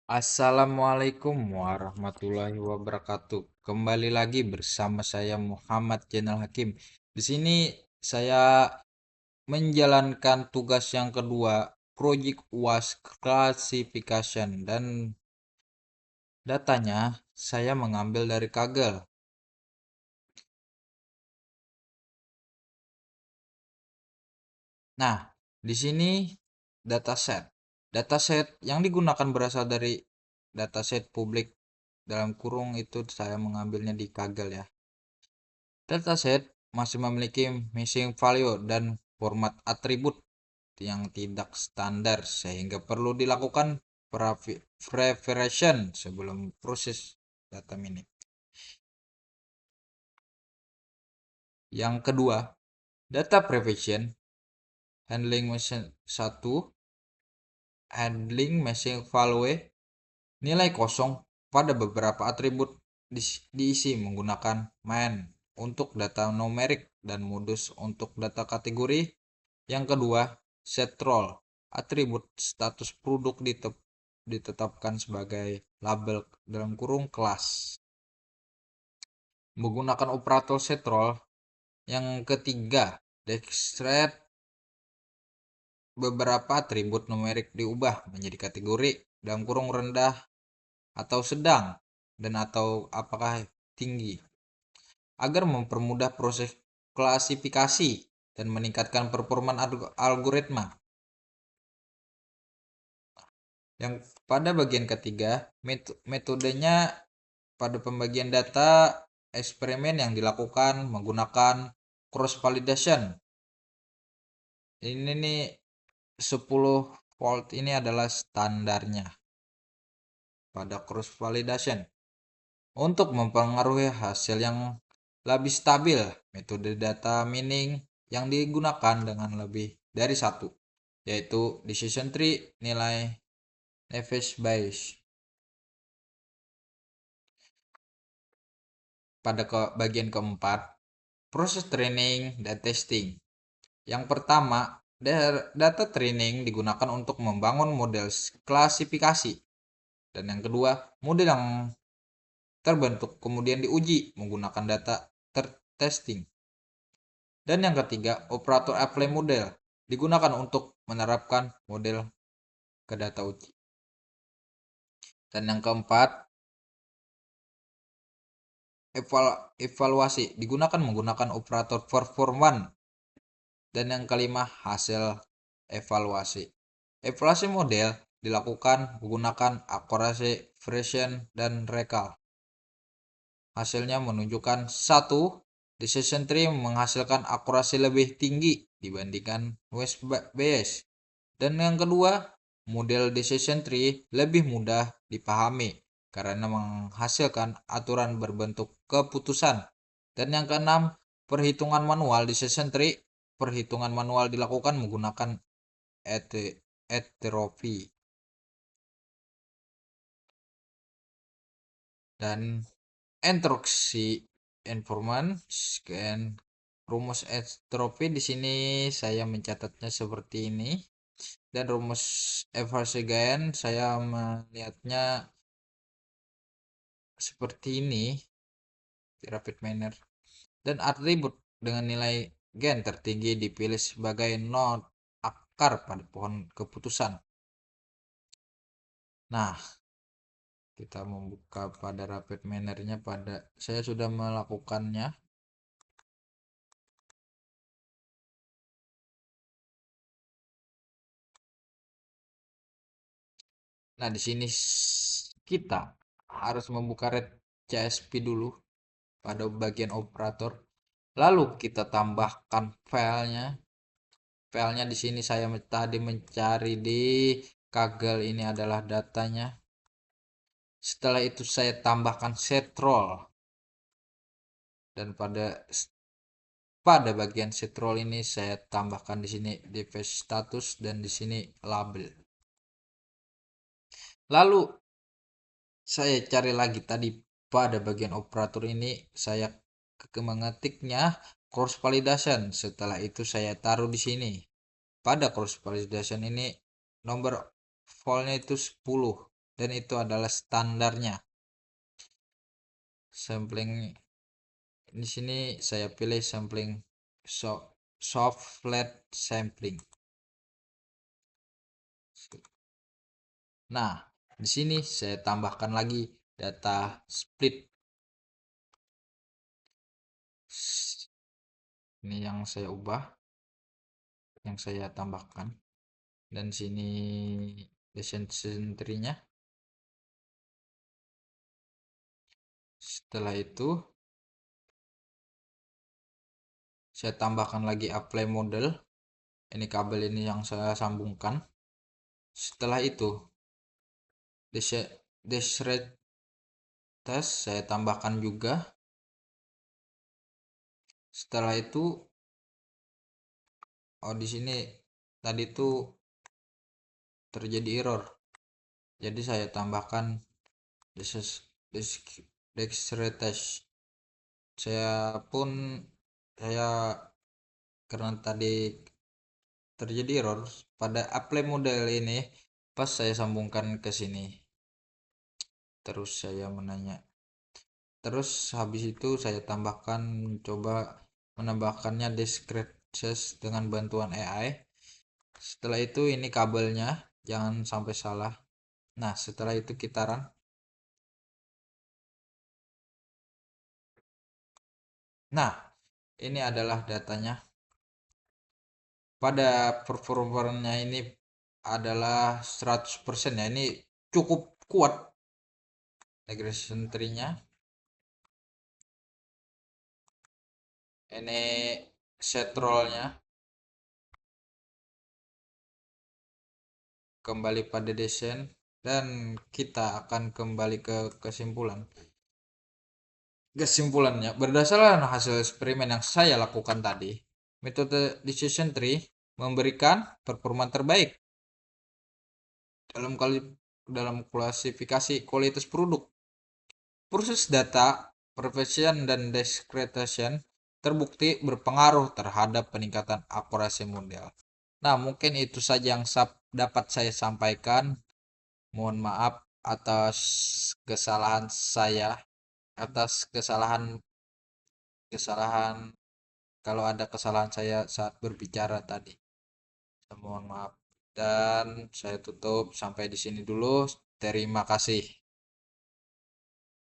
Assalamualaikum warahmatullahi wabarakatuh. Kembali lagi bersama saya Muhammad Jenal Hakim. Di sini saya menjalankan tugas yang kedua, Project UAS Classification, dan datanya saya mengambil dari Kaggle. Nah, di sini dataset. Dataset yang digunakan berasal dari dataset publik, dalam kurung itu saya mengambilnya di Kaggle ya. Dataset masih memiliki missing value dan format atribut yang tidak standar sehingga perlu dilakukan preparation sebelum proses data mining. Yang kedua, data preparation handling machine 1, handling missing value, nilai kosong pada beberapa atribut diisi menggunakan main untuk data numerik dan modus untuk data kategori. Yang kedua, set role, atribut status produk ditetapkan sebagai label dalam kurung kelas. Menggunakan operator set role. Yang ketiga, declared, beberapa atribut numerik diubah menjadi kategori dalam kurung rendah atau sedang dan atau apakah tinggi agar mempermudah proses klasifikasi dan meningkatkan performa algoritma. Yang pada bagian ketiga, metodenya pada pembagian data eksperimen yang dilakukan menggunakan cross validation. Ini nih 10 volt ini adalah standarnya pada cross validation. Untuk mempengaruhi hasil yang lebih stabil, metode data mining yang digunakan dengan lebih dari satu, yaitu decision tree nilai Neves Bayes. Pada bagian keempat, proses training dan testing. Yang pertama, data training digunakan untuk membangun model klasifikasi. Dan yang kedua, model yang terbentuk kemudian diuji menggunakan data testing. Dan yang ketiga, operator apply model digunakan untuk menerapkan model ke data uji. Dan yang keempat, evaluasi digunakan menggunakan operator performance. Dan yang kelima, hasil evaluasi. Evaluasi model dilakukan menggunakan akurasi, version, dan recall. Hasilnya menunjukkan satu, decision tree menghasilkan akurasi lebih tinggi dibandingkan West Bayes. Dan yang kedua, model decision tree lebih mudah dipahami karena menghasilkan aturan berbentuk keputusan. Dan yang keenam, perhitungan manual decision tree. Perhitungan manual dilakukan menggunakan entropy. Dan entropy informant scan rumus entropy di sini saya mencatatnya seperti ini, dan rumus Eversegen saya melihatnya seperti ini di rapid manner. Dan atribut dengan nilai gen tertinggi dipilih sebagai node akar pada pohon keputusan. Nah, kita membuka pada rapid mannernya, saya sudah melakukannya. Nah, di sini kita harus membuka red CSP dulu pada bagian operator. Lalu kita tambahkan filenya. Filenya di sini saya tadi mencari di Kaggle, ini adalah datanya. Setelah itu saya tambahkan set role. Dan pada bagian set role ini saya tambahkan di sini device status dan di sini label. Lalu saya cari lagi tadi pada bagian operator ini, saya mengetiknya cross validation. Setelah itu saya taruh di sini. Pada cross validation ini nomor voltnya itu 10. dan itu adalah standarnya. Sampling di sini saya pilih sampling soft flat sampling. Nah, di sini saya tambahkan lagi data split. Ini yang saya ubah, yang saya tambahkan. Dan sini descent tree-nya. Setelah itu saya tambahkan lagi apply model. Ini kabel ini yang saya sambungkan. Setelah itu dash rate test saya tambahkan juga. Setelah itu di sini tadi tuh terjadi error. Jadi saya tambahkan dash rate test. Saya karena tadi terjadi error pada apply model ini pas saya sambungkan ke sini. Terus saya menanya. Terus habis itu saya tambahkan coba menambahkannya discrete dengan bantuan AI. Setelah itu ini kabelnya jangan sampai salah. Nah, setelah itu kita run. Nah, ini adalah datanya. Pada performernya ini adalah 100% ya. Ini cukup kuat regression tree-nya. Ini set roll-nya. Kembali pada desain dan kita akan kembali ke kesimpulannya. Berdasarkan hasil eksperimen yang saya lakukan tadi, metode decision tree memberikan performa terbaik dalam klasifikasi kualitas produk. Proses data, prevention dan discretion terbukti berpengaruh terhadap peningkatan akurasi model. Nah, mungkin itu saja yang dapat saya sampaikan. Mohon maaf atas kesalahan saya, atas kesalahan kalau ada kesalahan saya saat berbicara tadi. Mohon maaf dan saya tutup sampai di sini dulu. Terima kasih.